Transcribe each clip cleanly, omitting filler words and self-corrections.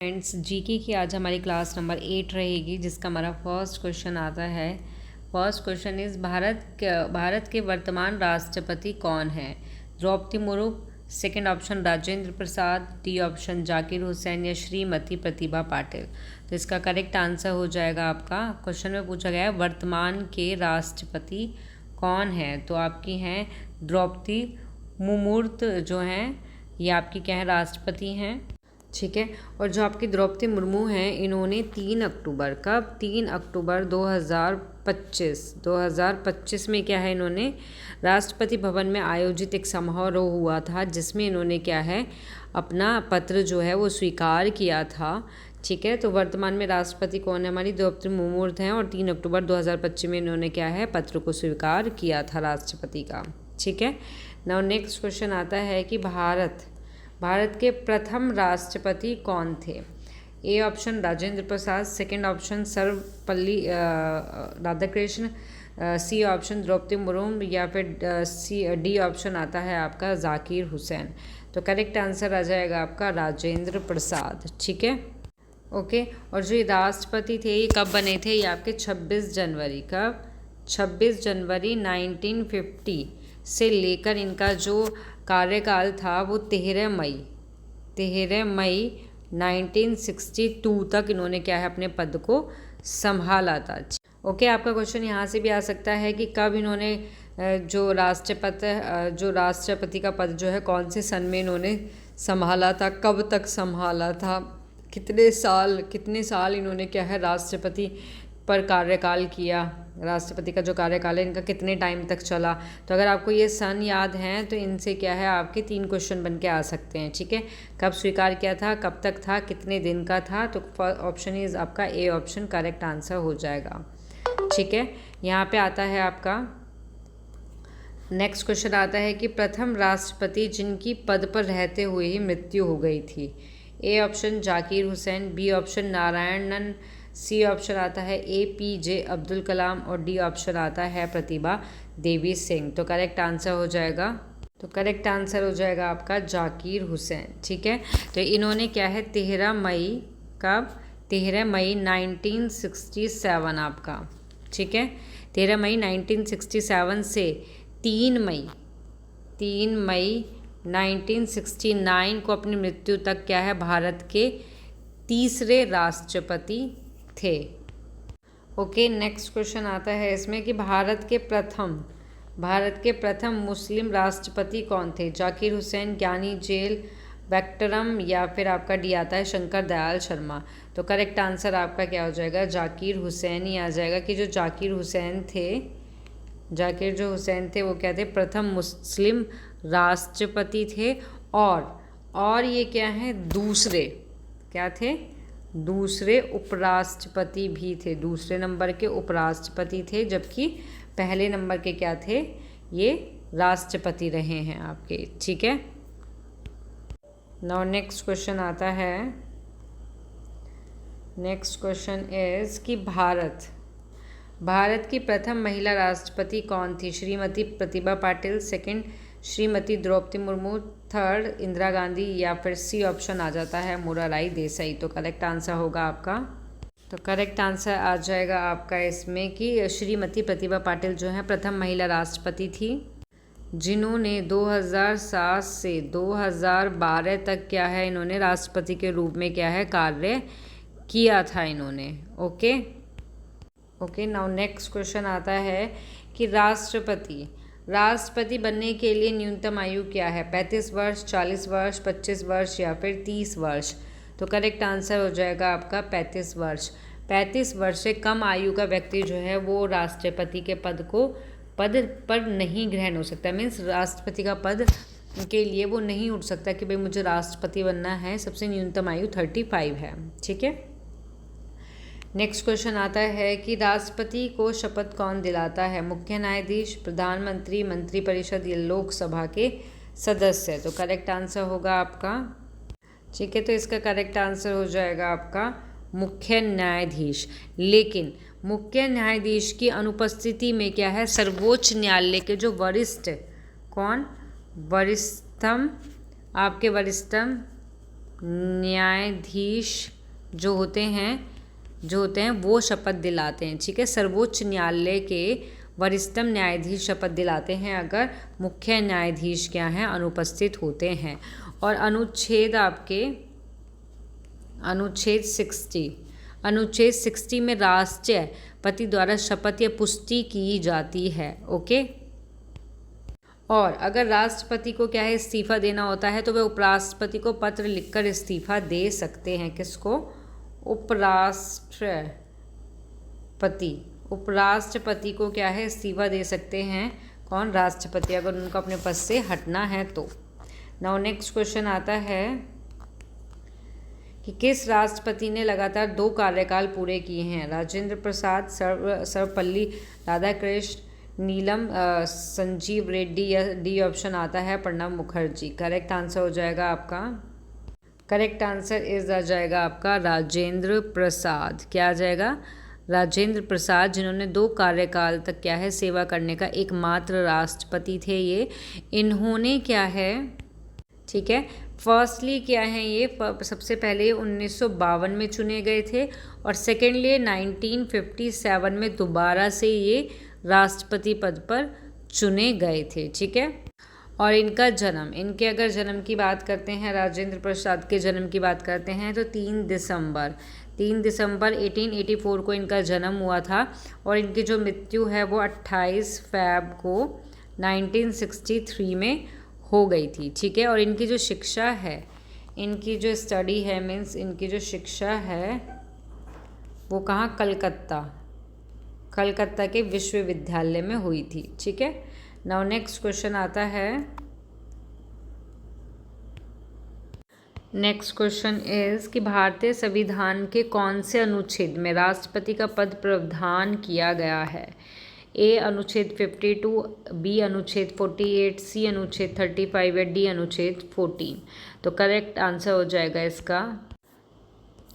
Friends, GK की आज हमारी क्लास नंबर 8 रहेगी, जिसका हमारा फर्स्ट क्वेश्चन आता है। फर्स्ट क्वेश्चन इज भारत के वर्तमान राष्ट्रपति कौन है? द्रौपदी मुर्मू, सेकंड ऑप्शन राजेंद्र प्रसाद, डी ऑप्शन जाकिर हुसैन या श्रीमती प्रतिभा पाटिल। तो इसका करेक्ट आंसर हो जाएगा आपका, क्वेश्चन में पूछा गया है वर्तमान के राष्ट्रपति कौन है, तो आपकी हैं द्रौपदी मुर्मू जो हैं, ये आपकी क्या है राष्ट्रपति हैं। ठीक है, और जो आपकी द्रौपदी मुर्मू हैं, इन्होंने 3 अक्टूबर कब 3 अक्टूबर 2025 में क्या है, इन्होंने राष्ट्रपति भवन में आयोजित एक समारोह हुआ था, जिसमें इन्होंने क्या है अपना पत्र जो है वो स्वीकार किया था। ठीक है, तो वर्तमान में राष्ट्रपति कौन है? हमारी द्रौपदी मुर्मू हैं, और 3 अक्टूबर 2025 में इन्होंने क्या है पत्र को स्वीकार किया था राष्ट्रपति का। ठीक है, नाउ नेक्स्ट क्वेश्चन आता है कि भारत के प्रथम राष्ट्रपति कौन थे? A option Rajendra Prasad, second option Sarvepalli Radhakrishna, C option Droupadi Murmu या फिर डी ऑप्शन आता है आपका जाकिर हुसैन। तो करेक्ट आंसर आ जाएगा आपका राजेंद्र प्रसाद। ठीक है, ओके। और जो ये राष्ट्रपति थे ये कब बने थे? ये आपके 26 जनवरी कब 26 जनवरी 1950 से लेकर इनका जो कार्यकाल था वो 13 मई 1962 तक इन्होंने क्या है अपने पद को संभाला था। ओके, आपका क्वेश्चन यहाँ से भी आ सकता है कि कब इन्होंने जो राष्ट्रपति का पद जो है कौन से सन में इन्होंने संभाला था, कब तक संभाला था, कितने साल इन्होंने क्या है राष्ट्रपति पर कार्यकाल किया, राष्ट्रपति का जो कार्यकाल है इनका कितने टाइम तक चला। तो अगर आपको ये सन याद हैं तो इनसे क्या है आपके 3 क्वेश्चन बन के आ सकते हैं। ठीक है, कब स्वीकार किया था, कब तक था, कितने दिन का था। तो ऑप्शन इज आपका ए ऑप्शन करेक्ट आंसर हो जाएगा। ठीक है, यहाँ पे आता है आपका नेक्स्ट क्वेश्चन आता है कि प्रथम राष्ट्रपति जिनकी पद पर रहते हुए ही मृत्यु हो गई थी। A option Zakir Hussain, B option Narayanan, C option आता है APJ अब्दुल कलाम और डी ऑप्शन आता है प्रतिभा देवी सिंह। तो करेक्ट आंसर हो जाएगा आपका जाकिर हुसैन। ठीक है, तो इन्होंने क्या है 13 मई 1967 आपका। ठीक है, 13 मई 1967 से 3 मई 1969 को अपनी मृत्यु तक क्या है भारत के तीसरे राष्ट्रपति थे। ओके, नेक्स्ट क्वेश्चन आता है इसमें कि भारत के प्रथम मुस्लिम राष्ट्रपति कौन थे? जाकिर हुसैन, ज्ञानी जेल वैक्टरम या फिर आपका डी आता है शंकर दयाल शर्मा। तो करेक्ट आंसर आपका क्या हो जाएगा? जाकिर हुसैन ही आ जाएगा कि जो जाकिर हुसैन थे वो क्या थे? प्रथम मुस्लिम राष्ट्रपति थे, और ये क्या है दूसरे उपराष्ट्रपति भी थे, दूसरे नंबर के उपराष्ट्रपति थे, जबकि पहले नंबर के क्या थे? ये राष्ट्रपति रहे हैं आपके। ठीक है, नाउ नेक्स्ट क्वेश्चन आता है, नेक्स्ट क्वेश्चन इज कि भारत की प्रथम महिला राष्ट्रपति कौन थी? श्रीमती प्रतिभा पाटिल, सेकंड श्रीमती द्रौपदी मुर्मू, थर्ड इंदिरा गांधी या फिर सी ऑप्शन आ जाता है मोरारजी देसाई। तो करेक्ट आंसर होगा आपका, तो करेक्ट आंसर आ जाएगा आपका इसमें कि श्रीमती प्रतिभा पाटिल जो है प्रथम महिला राष्ट्रपति थी, जिन्होंने 2007 से 2012 तक क्या है इन्होंने राष्ट्रपति के रूप में क्या है कार्य किया था इन्होंने। ओके, नाउ नेक्स्ट क्वेश्चन आता है कि राष्ट्रपति बनने के लिए न्यूनतम आयु क्या है? 35 वर्ष, 40 वर्ष, 25 वर्ष या फिर 30 वर्ष। तो करेक्ट आंसर हो जाएगा आपका 35 वर्ष। 35 वर्ष से कम आयु का व्यक्ति जो है वो राष्ट्रपति के पद पर नहीं ग्रहण हो सकता। मीन्स राष्ट्रपति का पद के लिए वो नहीं उठ सकता कि भाई मुझे राष्ट्रपति बनना है। सबसे न्यूनतम आयु 35 है। ठीक है, नेक्स्ट क्वेश्चन आता है कि राष्ट्रपति को शपथ कौन दिलाता है? मुख्य न्यायाधीश, प्रधानमंत्री, मंत्रिपरिषद या लोकसभा के सदस्य। तो करेक्ट आंसर होगा आपका, ठीक है, तो इसका करेक्ट आंसर हो जाएगा आपका मुख्य न्यायाधीश। लेकिन मुख्य न्यायाधीश की अनुपस्थिति में क्या है सर्वोच्च न्यायालय के जो वरिष्ठतम न्यायाधीश जो होते हैं वो शपथ दिलाते हैं। ठीक है, सर्वोच्च न्यायालय के वरिष्ठतम न्यायाधीश शपथ दिलाते हैं अगर मुख्य न्यायाधीश क्या हैं, अनुपस्थित होते हैं। और अनुच्छेद 60 में राष्ट्रपति द्वारा शपथ या पुष्टि की जाती है। ओके, और अगर राष्ट्रपति को क्या है, इस्तीफा देना होता है तो वे उपराष्ट्रपति को पत्र लिखकर इस्तीफा दे सकते हैं। किसको? उपराष्ट्रपति को क्या है, इस्तीफा दे सकते हैं। कौन? राष्ट्रपति, अगर उनको अपने पद से हटना है तो। नाउ नेक्स्ट क्वेश्चन आता है कि किस राष्ट्रपति ने लगातार 2 कार्यकाल पूरे किए हैं? राजेंद्र प्रसाद, सर्वपल्ली राधाकृष्ण, नीलम संजीव रेड्डी, या डी ऑप्शन आता है प्रणब मुखर्जी। करेक्ट आंसर हो जाएगा आपका, करेक्ट आंसर इज आ जाएगा आपका राजेंद्र प्रसाद। क्या आ जाएगा? राजेंद्र प्रसाद, जिन्होंने 2 कार्यकाल तक क्या है, सेवा करने का एकमात्र राष्ट्रपति थे ये। इन्होंने क्या है, ठीक है, फर्स्टली क्या है, ये सबसे पहले 1952 में चुने गए थे और सेकेंडली 1957 में दोबारा से ये राष्ट्रपति पद पर चुने गए थे। ठीक है, और इनका जन्म, इनके अगर जन्म की बात करते हैं, राजेंद्र प्रसाद के जन्म की बात करते हैं तो 3 दिसंबर 1884 को इनका जन्म हुआ था और इनकी जो मृत्यु है वो 28 फरवरी को 1963 में हो गई थी। ठीक है, और इनकी जो शिक्षा है, इनकी जो स्टडी है, मीन्स इनकी जो शिक्षा है वो कहाँ? कलकत्ता के विश्वविद्यालय में हुई थी। ठीक है, नाउ नेक्स्ट क्वेश्चन आता है, नेक्स्ट क्वेश्चन इज कि भारतीय संविधान के कौन से अनुच्छेद में राष्ट्रपति का पद प्रावधान किया गया है? ए अनुच्छेद 52, बी अनुच्छेद 48, सी अनुच्छेद 35 या डी अनुच्छेद 14। तो करेक्ट आंसर हो जाएगा इसका,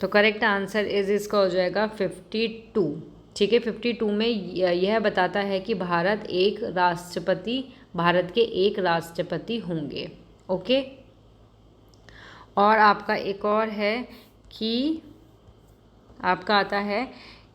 तो करेक्ट आंसर इसका हो जाएगा 52। ठीक है, 52 में यह बताता है कि भारत के एक राष्ट्रपति होंगे। ओके, और आपका एक और है कि आपका आता है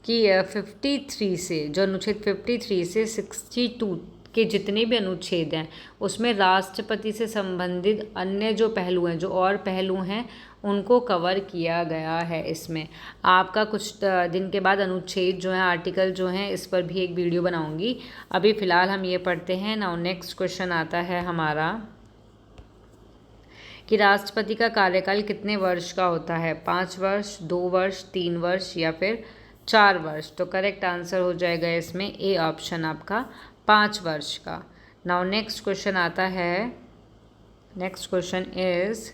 कि 53 से, जो अनुच्छेद 53 से 62 के जितने भी अनुच्छेद हैं उसमें राष्ट्रपति से संबंधित अन्य जो पहलू हैं, जो और पहलू हैं, उनको कवर किया गया है इसमें। आपका कुछ दिन के बाद अनुच्छेद जो है, आर्टिकल जो हैं, इस पर भी एक वीडियो बनाऊंगी। अभी फ़िलहाल हम ये पढ़ते हैं। नाउ नेक्स्ट क्वेश्चन आता है हमारा कि राष्ट्रपति का कार्यकाल कितने वर्ष का होता है? 5 वर्ष, 2 वर्ष, 3 वर्ष या फिर 4 वर्ष? तो करेक्ट आंसर हो जाएगा इसमें ए ऑप्शन आपका 5 वर्ष का। नाउ नेक्स्ट क्वेश्चन आता है, नेक्स्ट क्वेश्चन इज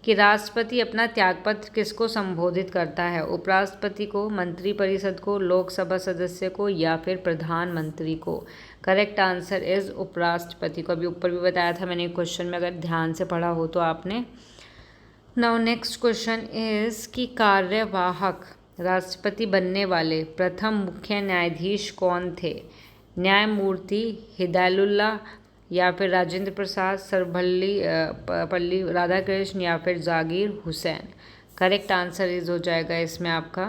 कि राष्ट्रपति अपना त्यागपत्र किसको संबोधित करता है? उपराष्ट्रपति को, मंत्रिपरिषद को, लोकसभा सदस्य को या फिर प्रधानमंत्री को? करेक्ट आंसर इज उपराष्ट्रपति को। अभी ऊपर भी बताया था मैंने क्वेश्चन में, अगर ध्यान से पढ़ा हो तो आपने। नाउ नेक्स्ट क्वेश्चन इज कि कार्यवाहक राष्ट्रपति बनने वाले प्रथम मुख्य न्यायाधीश कौन थे? न्यायमूर्ति हिदायतुल्लाह या फिर राजेंद्र प्रसाद, सर्वपल्ली राधाकृष्ण या फिर Zakir Hussain? Correct answer is हो जाएगा इसमें आपका,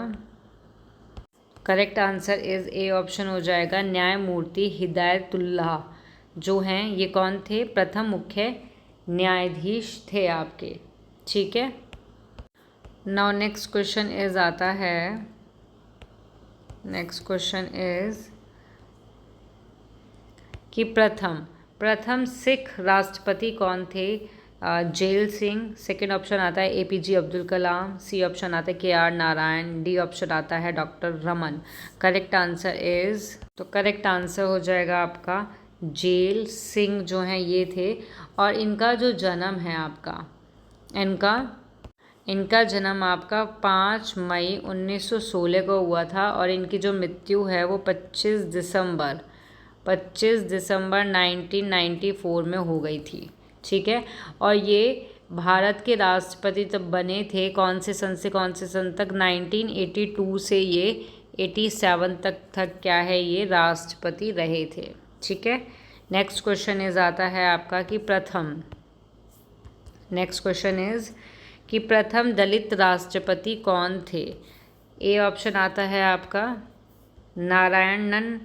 correct answer is A option हो जाएगा न्यायमूर्ति हिदायतुल्लाह। जो हैं ये कौन थे? प्रथम मुख्य न्यायाधीश थे आपके। ठीक है, नाउ नेक्स्ट क्वेश्चन इज आता है, नेक्स्ट क्वेश्चन इज कि प्रथम सिख राष्ट्रपति कौन थे? जेल सिंह। सेकंड ऑप्शन आता है APJ अब्दुल कलाम। सी ऑप्शन आता है KR नारायण। डी ऑप्शन आता है doctor Raman. Correct answer is, तो करेक्ट आंसर हो जाएगा आपका जेल सिंह जो हैं ये थे। और इनका जो जन्म है आपका, इनका जन्म आपका 5 मई 1916 को हुआ था और इनकी जो मृत्यु है वो 25 दिसंबर 1994 में हो गई थी। ठीक है, और ये भारत के राष्ट्रपति तब बने थे कौन से सन से कौन से सन तक? 1982 से ये 87 तक क्या है, ये राष्ट्रपति रहे थे। ठीक है, नेक्स्ट क्वेश्चन इज आता है आपका कि नेक्स्ट क्वेश्चन इज कि प्रथम दलित राष्ट्रपति कौन थे। ए ऑप्शन आता है आपका नारायणन,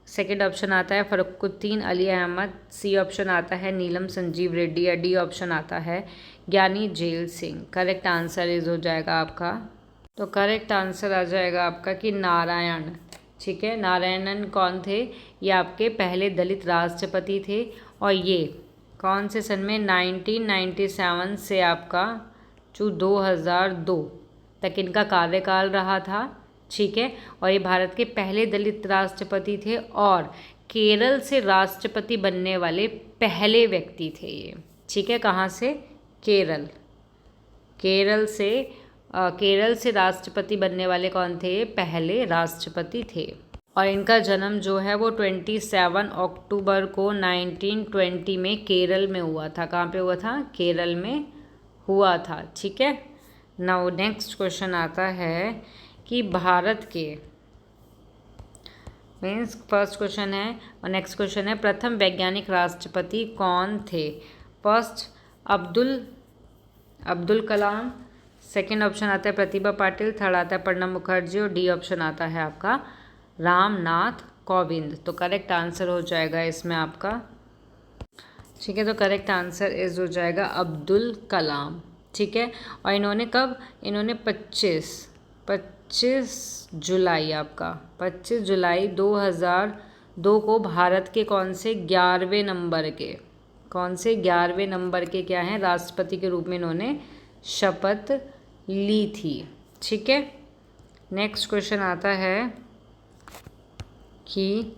सेकंड ऑप्शन आता है फरुखुद्दीन अली अहमद, सी ऑप्शन आता है नीलम संजीव रेड्डी, या डी ऑप्शन आता है Giani Zail Singh. Correct answer is हो जाएगा आपका, तो करेक्ट आंसर आ जाएगा आपका कि नारायण। ठीक है, नारायणन कौन थे, ये आपके पहले दलित राष्ट्रपति थे और ये कौन से सन में 1997 से आपका जो 2002 तक इनका कार्यकाल रहा था। ठीक है, और ये भारत के पहले दलित राष्ट्रपति थे और केरल से राष्ट्रपति बनने वाले पहले व्यक्ति थे ये। ठीक है, कहाँ से, केरल, केरल से राष्ट्रपति बनने वाले कौन थे, पहले राष्ट्रपति थे। और इनका जन्म जो है वो 27 अक्टूबर को 1920 में केरल में हुआ था। कहाँ पे हुआ था, केरल में हुआ था। ठीक है, नाउ नेक्स्ट क्वेश्चन आता है कि भारत के मीन्स फर्स्ट क्वेश्चन है और नेक्स्ट क्वेश्चन है प्रथम वैज्ञानिक राष्ट्रपति कौन थे। First Abdul Kalam, second option आता है प्रतिभा पाटिल, थर्ड आता है प्रणब मुखर्जी और डी ऑप्शन आता है आपका रामनाथ कोविंद। तो करेक्ट आंसर हो जाएगा इसमें आपका। ठीक है, तो करेक्ट आंसर इज हो जाएगा अब्दुल कलाम। ठीक है, और इन्होंने कब, इन्होंने 25 जुलाई आपका 25 जुलाई 2002 को भारत के कौन से 11वें नंबर के क्या हैं राष्ट्रपति के रूप में इन्होंने शपथ ली थी। ठीक है, नेक्स्ट क्वेश्चन आता है कि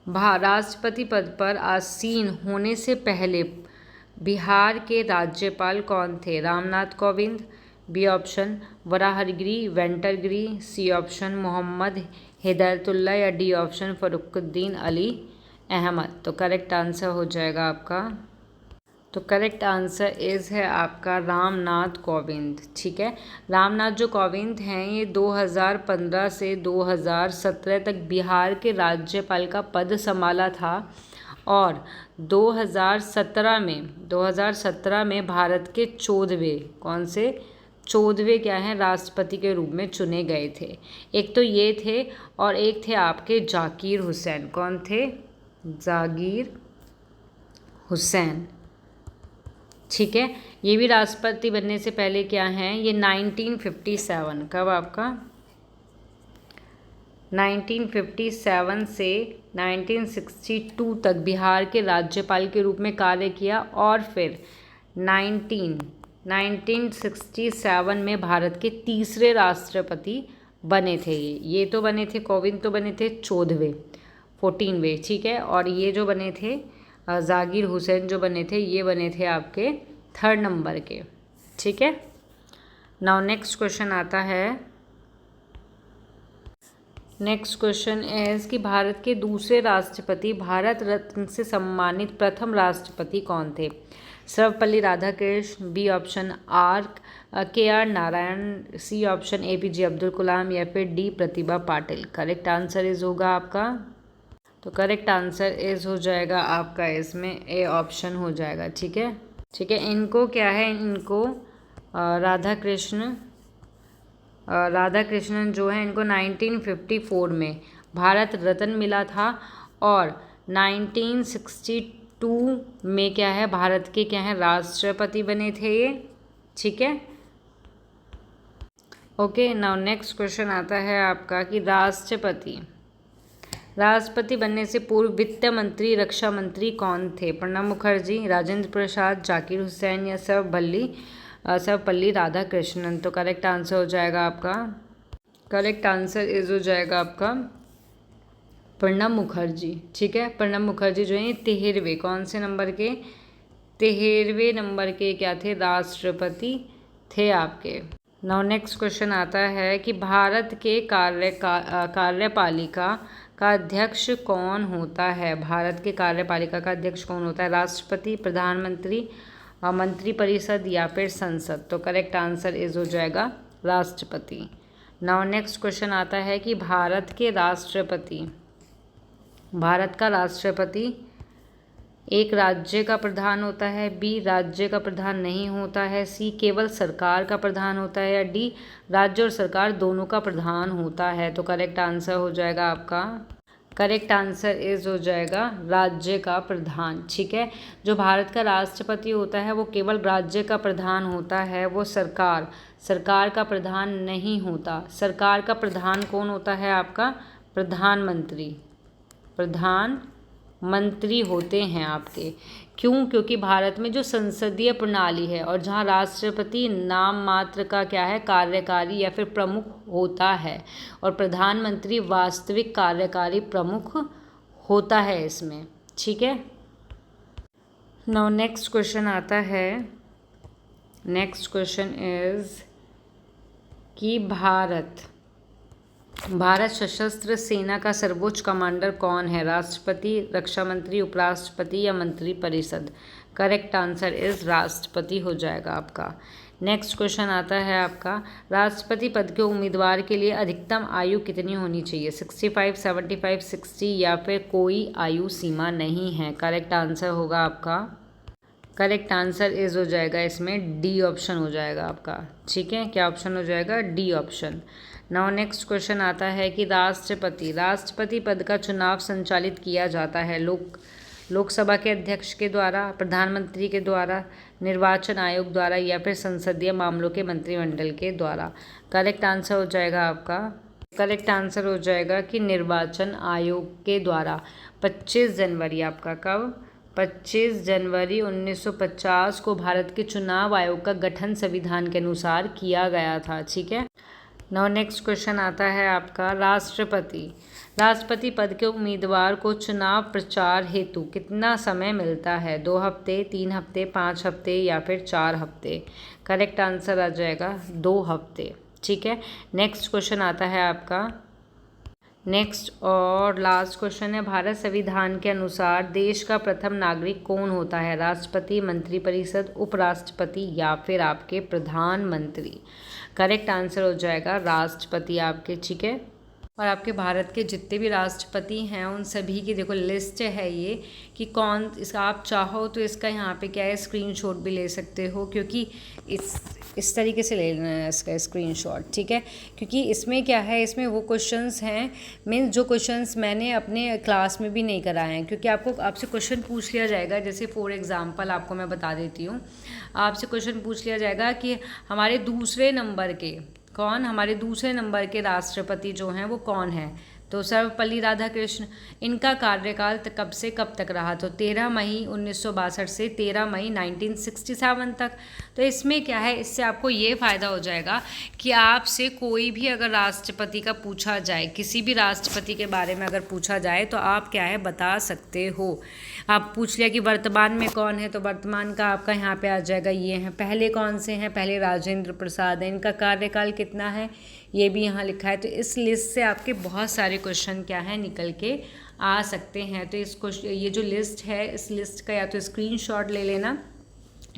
राष्ट्रपति पद पर आसीन होने से पहले बिहार के राज्यपाल कौन थे। Ramnath Kovind, B option Varahagiri Venkatagiri, C option Mohammad Hidayatullah या डी ऑप्शन फरुखुद्दीन अली अहमद। तो करेक्ट आंसर हो जाएगा आपका, तो करेक्ट आंसर इज़ है आपका रामनाथ कोविंद। ठीक है, रामनाथ जो कोविंद हैं ये 2015 से 2017 तक बिहार के राज्यपाल का पद संभाला था और 2017 में भारत के 14वें क्या हैं राष्ट्रपति के रूप में चुने गए थे। एक तो ये थे और एक थे आपके जाकिर हुसैन। कौन थे, जाकिर हुसैन। ठीक है, ये भी राष्ट्रपति बनने से पहले क्या हैं, ये 1957 कब आपका 1957 से 1962 तक बिहार के राज्यपाल के रूप में कार्य किया और फिर 1967 में भारत के तीसरे राष्ट्रपति बने थे। ये तो बने थे, कोविंद तो बने थे 14वें। ठीक है, और ये जो बने थे जाकिर हुसैन जो बने थे ये बने थे आपके 3rd नंबर के। ठीक है, नाउ नेक्स्ट क्वेश्चन आता है, नेक्स्ट क्वेश्चन इज कि भारत के दूसरे राष्ट्रपति भारत रत्न से सम्मानित प्रथम राष्ट्रपति कौन थे। Sarvepalli Radhakrishna, B option KR Narayan, C option APJ Abdul Kalam या फिर D Pratibha Patil. Correct answer is होगा आपका, तो करेक्ट आंसर इज हो जाएगा आपका इसमें ए ऑप्शन हो जाएगा। ठीक है, इनको क्या है, इनको राधाकृष्णन जो है इनको 1954 में भारत रत्न मिला था और 1962 में क्या है भारत के क्या है राष्ट्रपति बने थे ये। ठीक है, ओके, नाउ नेक्स्ट क्वेश्चन आता है आपका कि राष्ट्रपति बनने से पूर्व वित्त मंत्री रक्षा मंत्री कौन थे। प्रणब मुखर्जी, राजेंद्र प्रसाद, जाकिर हुसैन या सर्वपल्ली राधाकृष्णन। तो करेक्ट आंसर हो जाएगा आपका, करेक्ट आंसर इज हो जाएगा आपका प्रणब मुखर्जी। ठीक है, प्रणब मुखर्जी जो है 13वें कौन से नंबर के 13वें नंबर के क्या थे राष्ट्रपति थे आपके। नाउ नेक्स्ट क्वेश्चन आता है कि भारत के कार्यपालिका का अध्यक्ष कौन होता है। भारत के कार्यपालिका का अध्यक्ष कौन होता है, राष्ट्रपति, प्रधानमंत्री, मंत्रिपरिषद या फिर संसद। तो करेक्ट आंसर इज हो जाएगा राष्ट्रपति। नाउ नेक्स्ट क्वेश्चन आता है कि भारत का राष्ट्रपति एक राज्य का प्रधान होता है, बी राज्य का प्रधान नहीं होता है, सी केवल सरकार का प्रधान होता है, या डी राज्य और सरकार दोनों का प्रधान होता है। तो करेक्ट आंसर हो जाएगा आपका, करेक्ट आंसर इज हो जाएगा राज्य का प्रधान। ठीक है, जो भारत का राष्ट्रपति होता है वो केवल राज्य का प्रधान होता है, वो सरकार का प्रधान नहीं होता। सरकार का प्रधान कौन होता है आपका? प्रधानमंत्री होते हैं आपके। क्यों? क्योंकि भारत में जो संसदीय प्रणाली है और जहाँ राष्ट्रपति नाम मात्र का क्या है, कार्यकारी या फिर प्रमुख होता है, और प्रधानमंत्री वास्तविक कार्यकारी प्रमुख होता है इसमें। ठीक है, नाउ नेक्स्ट क्वेश्चन आता है, नेक्स्ट क्वेश्चन इज कि भारत सशस्त्र सेना का सर्वोच्च कमांडर कौन है? राष्ट्रपति, रक्षा मंत्री, उपराष्ट्रपति या मंत्रिपरिषद? करेक्ट आंसर इज राष्ट्रपति हो जाएगा आपका। नेक्स्ट क्वेश्चन आता है आपका, राष्ट्रपति पद के उम्मीदवार के लिए अधिकतम आयु कितनी होनी चाहिए? 65, 75, 60 या फिर कोई आयु सीमा नहीं है। करेक्ट आंसर होगा आपका, करेक्ट आंसर इज हो जाएगा इसमें डी ऑप्शन हो जाएगा आपका। ठीक है, क्या ऑप्शन हो जाएगा? D option. Now next question आता है कि राष्ट्रपति पद का चुनाव संचालित किया जाता है लोकसभा के अध्यक्ष के द्वारा, प्रधानमंत्री के द्वारा, निर्वाचन आयोग द्वारा या फिर संसदीय मामलों के मंत्रिमंडल के द्वारा। करेक्ट आंसर हो जाएगा आपका, करेक्ट आंसर हो जाएगा कि निर्वाचन आयोग के द्वारा। 25 जनवरी आपका कब? 25 जनवरी 1950 को भारत के चुनाव आयोग का गठन संविधान के अनुसार किया गया था। ठीक है, नाउ नेक्स्ट क्वेश्चन आता है आपका, राष्ट्रपति पद के उम्मीदवार को चुनाव प्रचार हेतु कितना समय मिलता है? 2 हफ्ते, 3 हफ्ते, 5 हफ्ते या फिर 4 हफ्ते? करेक्ट आंसर आ जाएगा 2 हफ्ते। ठीक है, नेक्स्ट क्वेश्चन आता है आपका, नेक्स्ट और लास्ट क्वेश्चन है, भारत संविधान के अनुसार देश का प्रथम नागरिक कौन होता है? राष्ट्रपति, मंत्रिपरिषद, उपराष्ट्रपति या फिर आपके प्रधानमंत्री? करेक्ट आंसर हो जाएगा राष्ट्रपति आपके। ठीक है, और आपके भारत के जितने भी राष्ट्रपति हैं उन सभी की देखो लिस्ट है ये, कि कौन इसका आप चाहो तो इसका यहाँ पे क्या है स्क्रीनशॉट भी ले सकते हो, क्योंकि इस तरीके से ले लेना है इसका स्क्रीनशॉट। ठीक है, क्योंकि इसमें क्या है, इसमें वो क्वेश्चंस हैं मीन्स जो क्वेश्चंस मैंने अपने क्लास में भी नहीं कराए हैं, क्योंकि आपसे क्वेश्चन पूछ लिया जाएगा। जैसे फॉर एग्जांपल आपको मैं बता देती हूँ, आपसे क्वेश्चन पूछ लिया जाएगा कि हमारे दूसरे नंबर के राष्ट्रपति जो हैं वो कौन है? तो सर्वपल्ली राधाकृष्ण। इनका कार्यकाल कब से कब तक रहा? तो 13 मई 1962 से 13 मई 1967 तक। तो इसमें क्या है, इससे आपको ये फ़ायदा हो जाएगा कि आपसे कोई भी अगर राष्ट्रपति का पूछा जाए, किसी भी राष्ट्रपति के बारे में अगर पूछा जाए तो आप क्या है बता सकते हो। आप पूछ लिया कि वर्तमान में कौन है, तो वर्तमान का आपका यहाँ पे आ जाएगा ये हैं। पहले कौन से हैं? पहले राजेंद्र प्रसाद है। इनका कार्यकाल कितना है ये भी यहाँ लिखा है। तो इस लिस्ट से आपके बहुत सारे क्वेश्चन क्या है निकल के आ सकते हैं। तो ये जो लिस्ट है, इस लिस्ट का या तो स्क्रीनशॉट ले लेना,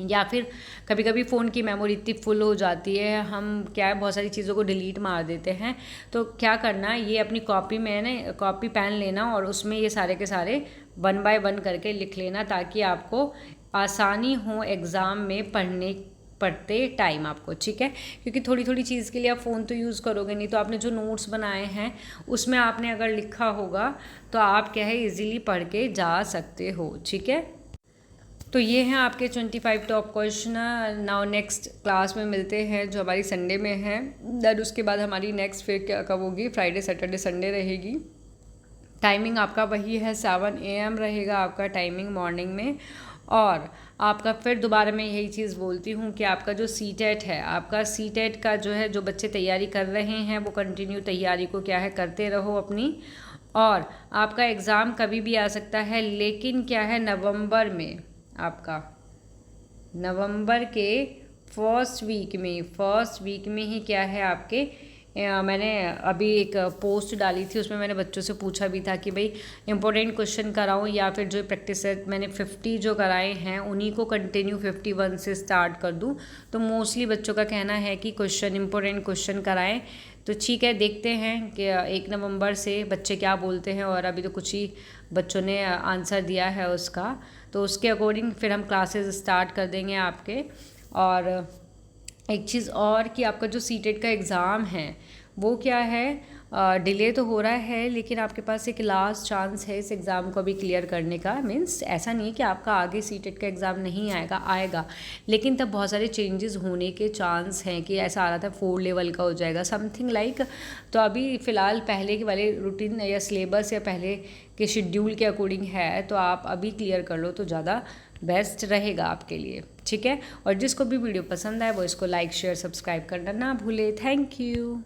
या फिर कभी कभी फ़ोन की मेमोरी इतनी फुल हो जाती है, हम क्या है बहुत सारी चीज़ों को डिलीट मार देते हैं। तो क्या करना, ये अपनी कॉपी में कॉपी पेन लेना और उसमें ये सारे के सारे 1 बाय 1 करके लिख लेना, ताकि आपको आसानी हो एग्ज़ाम में पढ़ते टाइम आपको। ठीक है, क्योंकि थोड़ी थोड़ी चीज़ के लिए आप फ़ोन तो यूज़ करोगे नहीं, तो आपने जो नोट्स बनाए हैं उसमें आपने अगर लिखा होगा तो आप क्या है इजीली पढ़ के जा सकते हो। ठीक है, तो ये हैं आपके 25 top question. Now next class में मिलते हैं जो हमारी संडे में है, दैट उसके बाद हमारी नेक्स्ट फिर क्या कब होगी, फ्राइडे सैटरडे संडे रहेगी। टाइमिंग आपका वही है, 7 AM रहेगा आपका टाइमिंग मॉर्निंग में। और आपका फिर दोबारा मैं यही चीज़ बोलती हूँ कि आपका जो सीटेट है, आपका सीटेट का जो है, जो बच्चे तैयारी कर रहे हैं वो कंटिन्यू तैयारी को क्या है करते रहो अपनी। और आपका एग्ज़ाम कभी भी आ सकता है, लेकिन क्या है नवंबर में, आपका नवंबर के फर्स्ट वीक में ही क्या है आपके मैंने अभी एक पोस्ट डाली थी, उसमें मैंने बच्चों से पूछा भी था कि भाई इंपॉर्टेंट क्वेश्चन कराऊं या फिर जो प्रैक्टिस सेट मैंने 50 जो कराए हैं उन्हीं को कंटिन्यू 51 से स्टार्ट कर दूं। तो मोस्टली बच्चों का कहना है कि इंपॉर्टेंट क्वेश्चन कराएं। तो ठीक है, देखते हैं कि 1 नवंबर से बच्चे क्या बोलते हैं, और अभी तो कुछ ही बच्चों ने आंसर दिया है उसका, तो उसके अकॉर्डिंग फिर हम क्लासेस स्टार्ट कर देंगे आपके। और एक चीज़ और कि आपका जो सीटेट का एग्ज़ाम है वो क्या है, डिले तो हो रहा है, लेकिन आपके पास एक लास्ट चांस है इस एग्ज़ाम को भी क्लियर करने का। मीन्स ऐसा नहीं है कि आपका आगे सीटेट का एग्ज़ाम नहीं आएगा, लेकिन तब बहुत सारे चेंजेस होने के चांस हैं कि ऐसा आ रहा था 4 लेवल का हो जाएगा समथिंग लाइक। तो अभी फ़िलहाल पहले के वाले रूटीन या सिलेबस या पहले के शेड्यूल के अकॉर्डिंग है, तो आप अभी क्लियर कर लो तो ज़्यादा बेस्ट रहेगा आपके लिए, ठीक है। और जिसको भी वीडियो पसंद आए वो इसको लाइक शेयर सब्सक्राइब करना ना भूले। Thank you.